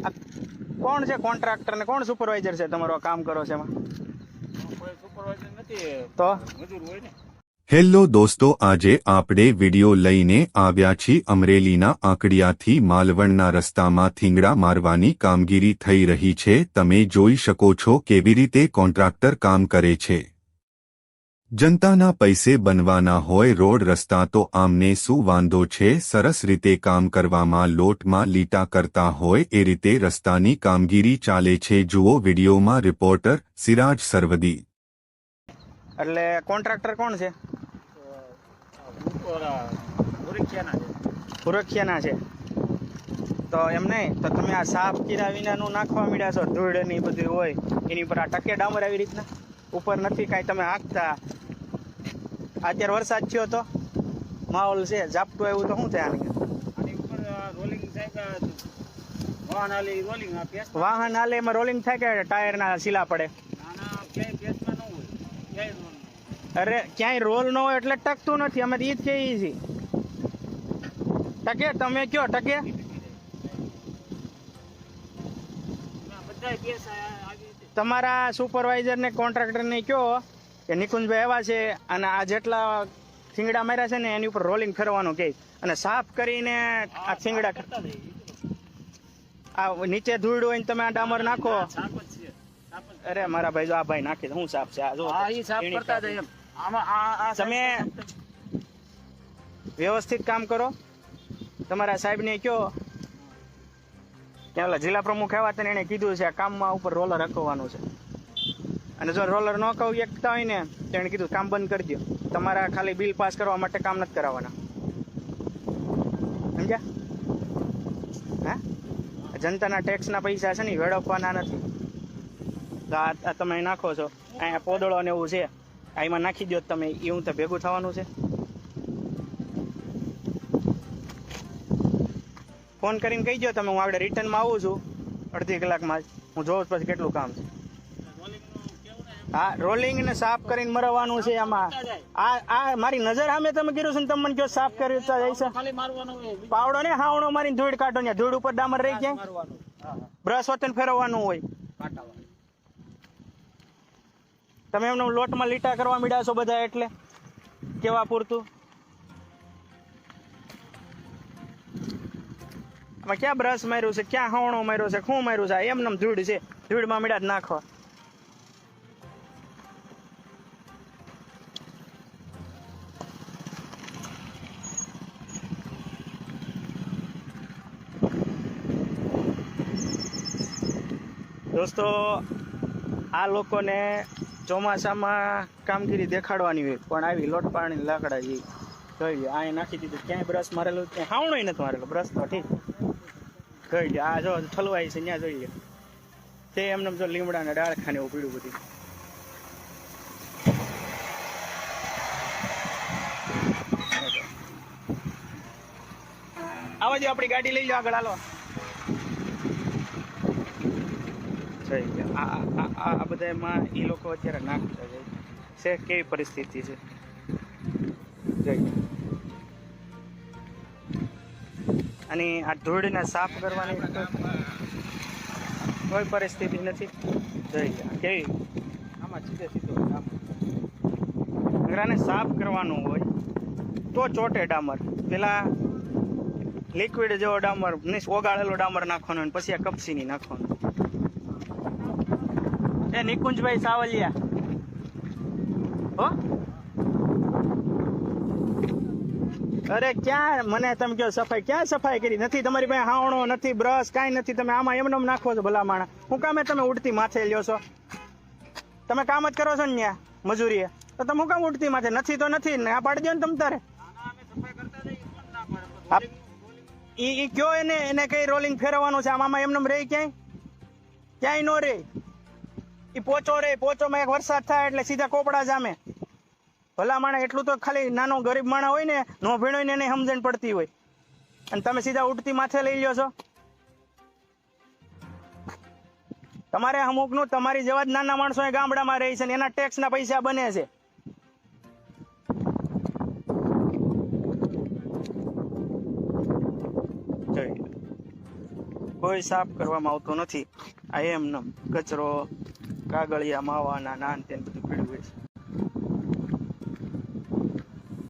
આ કોણ છે કોન્ટ્રાક્ટર ને કોણ સુપરવાઇઝર છે તમારો આ કામ કરો છે એમાં? કોઈ સુપરવાઇઝર નથી તો મજૂર હોય ને. હેલો દોસ્તો, આજે આપણે વિડિયો લઈને આવ્યા છીએ અમરેલીના આંકડિયાથી માલવણના રસ્તામાં થીંગડા મારવાની કામગીરી થઈ રહી છે. તમે જોઈ શકો છો કેવી રીતે કોન્ટ્રાક્ટર કામ કરે છે. જનતાના પૈસે બનવાના હોય રોડ રસ્તા તો આમને શું વાંધો છે? સરસ રીતે કામ કરવામાં લોટમાં લીટા કરતા હોય એ રીતે રસ્તાની કામગીરી ચાલે છે. જુઓ વિડિયોમાં. રિપોર્ટર સિરાજ સરવદી. એટલે કોન્ટ્રાક્ટર કોણ છે? પુરખિયાના છે. તો એમ નહીં તો તમે આ સાફ કર્યા વિનાનું નાખવા માંડ્યા છો, ધૂળ ને એ બધું હોય એની પર આ ટકે ડામર આવી રીતના ઉપર નથી કાંઈ તમે હાંકતા. અત્યારે વરસાદ થયો તો માહોલ છે, ઝાપટું આવ્યું તો શું થાય આની ઉપર રોલિંગ સાહેબ વાહન હાલે રોલિંગ વાહન હાલે એમાં રોલિંગ થાય કે ટાયરના સીલા પડે? આના ક્યાંય પેચમાં ન હોય, ક્યાંય રોલ. અરે ક્યાંય રોલ ન હોય એટલે ટકતું નથી. અમે ઈ જ કહીએ છીએ ટકે. તમે કયો ટકે? બધા કેસ આવી છે. તમારા સુપરવાઇઝર ને કોન્ટ્રાક્ટર ને કયો કે નિકુંજભાઈ એવા છે અને આ જેટલા થીંગડા માર્યા છે ને એની ઉપર રોલિંગ ફેરવાનું કહે અને સાફ કરીને આ થીંગડા કરતા જઈએ. આ નીચે ધૂળ હોય ને તમે આ ડામર નાખો. સાપ જ છે, સાપ જ. અરે મારા ભાઈ જો આ ભાઈ નાખી હું સાફ છે આ જો હા, ઈ સાફ કરતા જઈએ એમ. આમાં આ તમે વ્યવસ્થિત કામ કરો. તમારા સાહેબને કયો કે ઓલા જિલ્લા પ્રમુખ આવ્યા હતા ને એને કીધું છે આ કામમાં ઉપર રોલર હકવવાનું છે અને જો રોલર ન હકવી શકતા હોય ને તો એને કીધું કામ બંધ કરી દો. તમારા ખાલી બિલ પાસ કરવા માટે કામ નથી કરાવવાના. સમજ્યા? હા, જનતાના ટેક્સના પૈસા છે ને વેડફવાના નથી. તો આ તમે નાખો છો અહીંયા પોદળો ને એવું છે, એમાં નાખી દો તમે, એવું તો ભેગું થવાનું છે. ફોન કરીને કહી દો તમે, હું આગળ રિટર્નમાં આવું છું અડધી કલાકમાં જ. હું જોઉં પછી કેટલું કામ છે. હા, રોલિંગ ને સાફ કરીને મરવાનું છે આમાં. આ મારી નજર સામે તમે કર્યું છે ને તમે મને કયો સાફ કરી જાય છે? ખાલી મારવાનો હોય. પાવડો ને હાવણો મારીને ધૂળ કાઢો ને ધૂળ ઉપર ડામર રહી જાય. મારવાનો. હા, બ્રશ વતન ફેરવવાનું હોય. કાટાવાળો. તમે એમને લોટમાં લીટા કરવા મીડ્યા છો બધા, એટલે કેવા પૂરતું? આમાં ક્યાં બ્રશ માર્યું છે, ક્યાં હાવણો માર્યો છે, શું માર્યું છે? એમને ધૂળ છે, ધૂળમાં મીડા જ નાખવા. દોસ્તો, આ લોકોને ચોમાસામાં કામગીરી દેખાડવાની હોય પણ આવી લોટ પાણી લાકડા જે જોઈ લો અહીંયા નાખી દીધું. ક્યાંય બ્રશ મારેલું, ક્યાંય હાવણો નથી મારેલો. બ્રશ તો ઠીક જોઈ લો. આ જો ઠલવાય છે ત્યાં જોઈ લો તે એમને જો લીમડાના ડાળખાને એવું પીડ્યું બધું. આવા જો આપણી ગાડી લઈ લો આગળ, હાલો. આ બધામાં એ લોકો અત્યારે નાખતા છે. કેવી પરિસ્થિતિ છે અને આ ધૂળને સાફ કરવાની કોઈ પરિસ્થિતિ નથી. જોઈ કેવી આમાં સીધે સીધો આને સાફ કરવાનું હોય તો ચોટે ડામર. પેલા લિક્વિડ જેવો ડામર ઓગાળેલો ડામર નાખવાનો અને પછી આ કપસીની નાખવાનું. એ નિકુંજભાઈ સાવલિયા હો. અરે ક્યાં મને તમે કહો સફાઈ, ક્યાં સફાઈ કરી? નથી તમારી પાસે હાવણો નથી, બ્રશ કાંઈ નથી. તમે આમાં એમને નાખો છો ભલા માણા. હું કામે તમે ઉડતી માથે લ્યો છો? તમે કામ જ કરો છો ને ત્યાં મજૂરીએ, તો તમે હું કામ ઉડતી માથે? નથી તો નથી ને આ પાડી દો ને તમ તારે. ઈ કયો એને કઈ રોલિંગ ફેરવવાનું છે? આમાં એમને રે ક્યાંય નો રે. ઈ પોચો રે, પોચોમાં એક વરસાદ થાય એટલે સીધા કોપડા જામે. ભલા માણસ એટલું તો ખાલી નાનો ગરીબ માણસ હોય ને, નો ભીણો ને એને સમજણ પડતી હોય અને તમે સીધા ઉડતી માથે લઈ લ્યો છો. તમારે અમુકનું તમારી જેવા જ નાના માણસો ગામડામાં રહે છે ને એના ટેક્સના પૈસા બને છે. તોય સાફ કરવામાં આવતો નથી. આ એમ નમ કચરો, કાગળિયા, માવાના નાન તેને બધું પીડ્યું હોય છે.